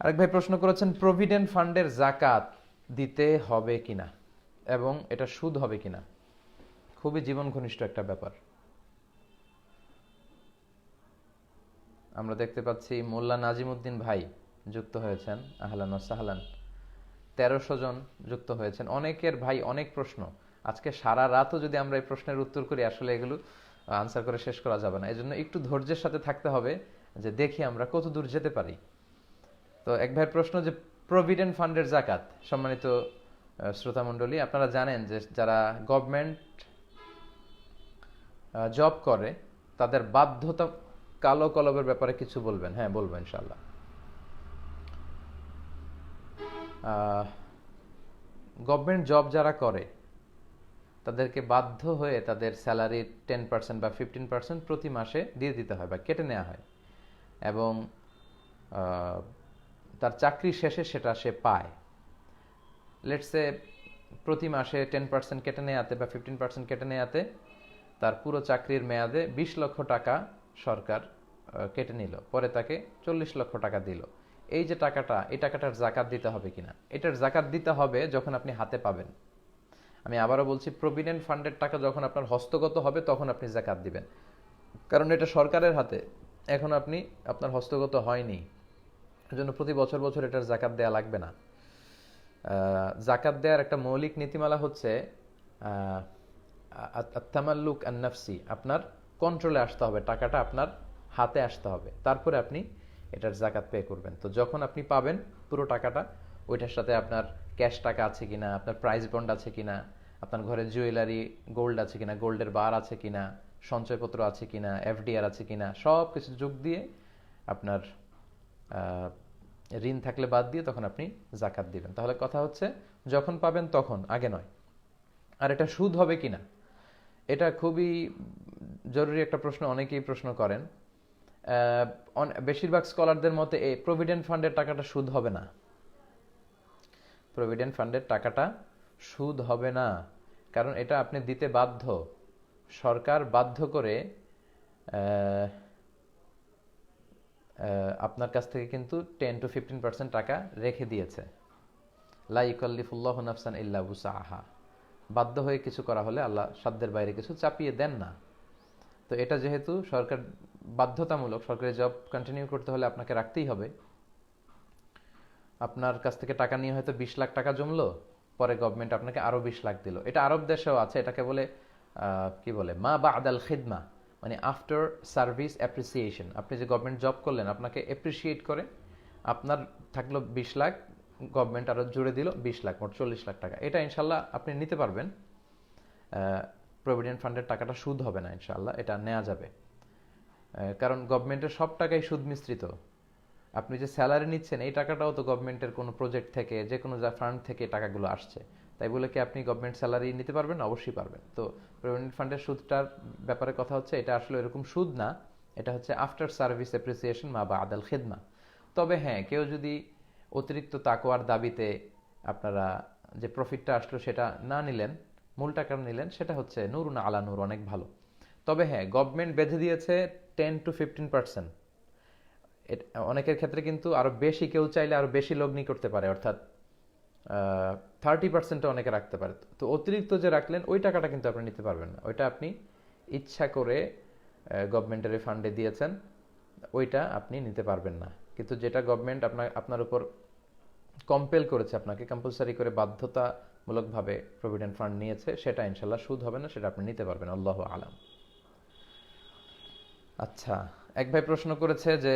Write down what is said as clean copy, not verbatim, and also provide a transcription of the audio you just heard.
আরেক ভাই প্রশ্ন করেছেন প্রভিডেন্ট ফান্ডের জাকাত দিতে হবে কিনা এবং এটা সুদ হবে কিনা। খুবই জীবন ঘনিষ্ঠ একটা ব্যাপার। আমরা দেখতে পাচ্ছি মোল্লা নাজিমউদ্দিন ভাই যুক্ত হয়েছেন, আহলান ও সাহলান। 1300 জন যুক্ত হয়েছেন। অনেকের ভাই অনেক প্রশ্ন। আজকে সারা রাতও যদি আমরা এই প্রশ্নের উত্তর করি আসলে এগুলো আনসার করে শেষ করা যাবে না। এই জন্য একটু ধৈর্যের সাথে থাকতে হবে যে দেখি আমরা কত দূর যেতে পারি। তো এক ভাইয়ের প্রশ্ন যে প্রভিডেন্ট ফান্ডের জাকাত। সম্মানিত শ্রোতা মণ্ডলী, আপনারা জানেন যে যারা গভর্নমেন্ট জব করে তাদের বাধ্যতা কালো কলবের ব্যাপারে কিছু বলবেন? হ্যাঁ, বলবো ইনশাল্লাহ। গভর্নমেন্ট জব যারা করে তাদেরকে বাধ্য হয়ে তাদের স্যালারির 10% বা 15% প্রতি মাসে দিয়ে দিতে হয় বা কেটে নেওয়া হয়, এবং তার চাকরি শেষে সেটা সে পায়। লেটসে প্রতি মাসে 10% কেটে নেওয়াতে বা 15% কেটে নেওয়াতে তার পুরো চাকরির মেয়াদে 20 লক্ষ টাকা সরকার কেটে নিল, পরে তাকে 40 লক্ষ টাকা দিল। এই যে টাকাটা, এই টাকাটার জাকাত দিতে হবে কিনা? এটার জাকাত দিতে হবে যখন আপনি হাতে পাবেন। আমি আবারও বলছি, প্রভিডেন্ট ফান্ডের টাকা যখন আপনার হস্তগত হবে তখন আপনি জাকাত দিবেন, কারণ এটা সরকারের হাতে, এখন আপনি আপনার হস্তগত হয়নি, এজন্য প্রতি বছর বছর এটার জাকাত দেয়া লাগবে না। জাকাত দেওয়ার একটা মৌলিক নীতিমালা হচ্ছে তামাল্লুক আন-নাফসি, আপনার কন্ট্রোলে আসতে হবে, টাকাটা আপনার হাতে আসতে হবে, তারপরে আপনি এটার জাকাত পে করবেন। তো যখন আপনি পাবেন পুরো টাকাটা, ওইটার সাথে আপনার ক্যাশ টাকা আছে কিনা, আপনার প্রাইস বন্ড আছে কিনা, আপনার ঘরে জুয়েলারি গোল্ড আছে কিনা, গোল্ডের বার আছে কিনা, সঞ্চয়পত্র আছে কিনা, এফডিআর আছে কিনা, সব কিছু যোগ দিয়ে আপনার ঋণ থাকলে বাদ দিয়ে তখন আপনি জাকাত দিবেন। তাহলে কথা হচ্ছে যখন পাবেন তখন, আগে নয়। আর এটা সুদ হবে কিনা, এটা খুবই জরুরি একটা প্রশ্ন, অনেকেই প্রশ্ন করেন। বেশিরভাগ স্কলারদের মতে এই প্রভিডেন্ট ফান্ডের টাকাটা সুদ হবে না। প্রভিডেন্ট ফান্ডের টাকাটা সুদ হবে না, কারণ এটা আপনি দিতে বাধ্য। সরকার বাধ্য করে আপনার কাছ থেকে কিন্তু 10-15% টাকা রেখে দিয়েছে। লা ইউকাল্লিফুল্লাহু নাফসান ইল্লা উসআহা। বাধ্য হয়ে কিছু করা হলে আল্লাহ সাধ্যের বাইরে কিছু চাপিয়ে দেন না। তো এটা যেহেতু সরকার বাধ্যতামূলক, সরকারি জব কন্টিনিউ করতে হলে আপনাকে রাখতেই হবে। আপনার কাছ থেকে টাকা নিয়ে হয়তো 20 লাখ টাকা জমলো, পরে গভর্নমেন্ট আপনাকে আরো 20 লাখ দিল। এটা আরব দেশেও আছে, এটাকে বলে কি বলে, মা বা'দাল খিদমা, মানে আফটার সার্ভিস অ্যাপ্রিসিয়েশন। আপনি যে গভর্নমেন্ট জব করলেন, আপনাকে অ্যাপ্রিসিয়েট করে আপনার থাকলো 20 লাখ, গভর্নমেন্ট আরো জুড়ে দিল 20 লাখ, মোট 40 লাখ টাকা। এটা ইনশাল্লাহ আপনি নিতে পারবেন। প্রভিডেন্ট ফান্ডের টাকাটা সুদ হবে না ইনশাআল্লাহ, এটা নেওয়া যাবে। কারণ গভর্নমেন্টের সব টাকাই সুদ মিশ্রিত। আপনি যে স্যালারি নিচ্ছেন, এই টাকাটাও তো গভর্নমেন্টের কোনো প্রজেক্ট থেকে, যে কোনো ফান্ড থেকে টাকাগুলো আসছে। তাই বলে কি আপনি গভর্নমেন্ট স্যালারি নিতে পারবেন? অবশ্যই পারবেন। তো প্রভিডেন্ট ফান্ডের সুদটার ব্যাপারে কথা হচ্ছে, এটা আসলে এরকম সুদ না, এটা হচ্ছে আফটার সার্ভিস অ্যাপ্রিসিয়েশন মা বা'দাল খিদমা। তবে হ্যাঁ, কেউ যদি অতিরিক্ত তাকওয়ার দাবিতে আপনারা যে প্রফিটটা আসলো সেটা না নিলেন, মূল টাকা নিলেন, সেটা হচ্ছে নূরুন আলা নূর, অনেক ভালো। তবে হ্যাঁ, গভর্নমেন্ট বেঁধে দিয়েছে 10-15%। অনেকের ক্ষেত্রে কিন্তু আরো বেশি, কেউ চাইলে আরো বেশি লগ্নি করতে পারে, অর্থাৎ 30% অনেকে রাখতে পারে। তো অতিরিক্ত যে রাখলেন ওই টাকাটা কিন্তু আপনি নিতে পারবেন না, ওইটা আপনি ইচ্ছা করে গভর্নমেন্টের ফান্ডে দিয়েছেন, ওইটা আপনি নিতে পারবেন না। কিন্তু যেটা গভর্নমেন্ট আপনার উপর কম্পেল করেছে, আপনাকে কম্পালসারি করে বাধ্যতামূলকভাবে প্রভিডেন্ট ফান্ড নিয়েছে, সেটা ইনশাল্লাহ সুদ হবে না, সেটা আপনি নিতে পারবেন। আল্লাহু আলাম। আচ্ছা, এক ভাই প্রশ্ন করেছে যে